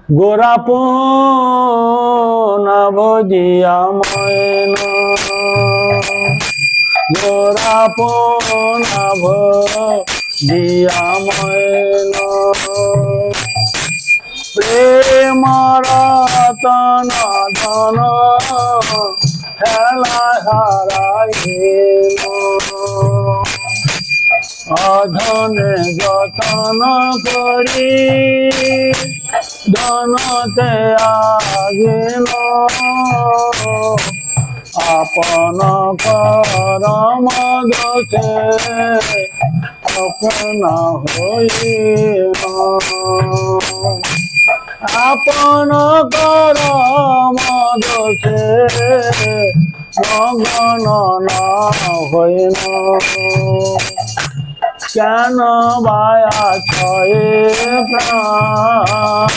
গোরাপন ভজিয়া ময়ন গোরাপন ভজিয়া ময়ন প্রেম রতন ধন হেলা হারাইল অধনে যতন করি ধনতে আগিল আপন করম দোষে আপন হইল আপন করম দোষে মগন না হইল কেন বায়া ছয়ে প্রাণ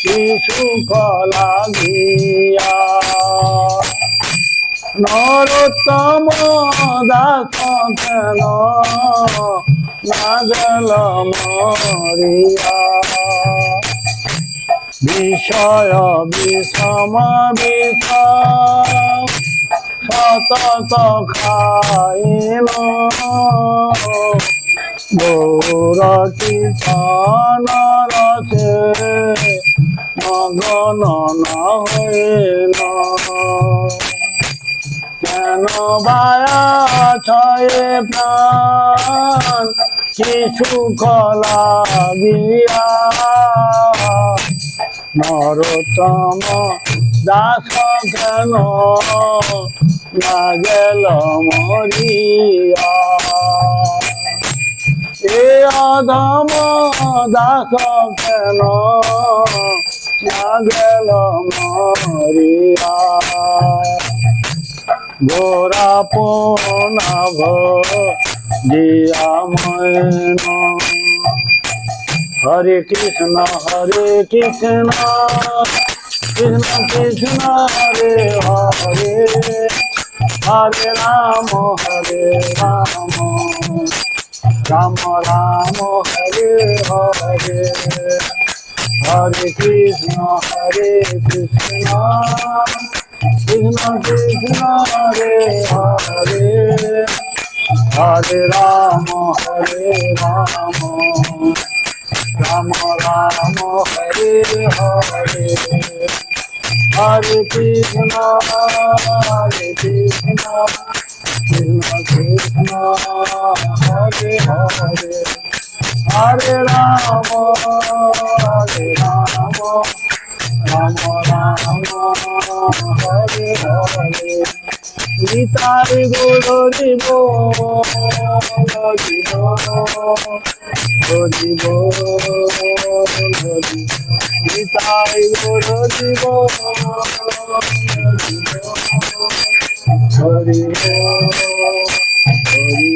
কি সুখ লাগিয়া নরোত্তম দাস কেন না গেল মরিয়া বিষয় বিষম বিষম সতত খাইল গৌরী রসে মগন না হইল কেন বায়া ছয়ে প্রাণ কি সুখ লাগিয়া নরোত্তম দাস কেন না গেল মরিয়া এ অধম দাস কেন না গেল মরিয়া গোরাপন ভজিয়া ময়ন হরে কৃষ্ণ কৃষ্ণ কৃষ্ণ হরে হরে হরে রাম রাম রাম হরে হরে হরে কৃষ্ণ কৃষ্ণ কৃষ্ণ কৃষ্ণ হরে হরে হরে রাম রাম রাম হরে হরে হরে কৃষ্ণ কৃষ্ণ কৃষ্ণ হরে হরে হরে রাম রাম রাম হরে হরে গীতার গুরু জীব জীব জীব গীতার গুরু জীব হরি হরি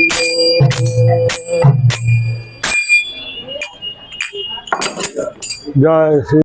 জয় শ্রী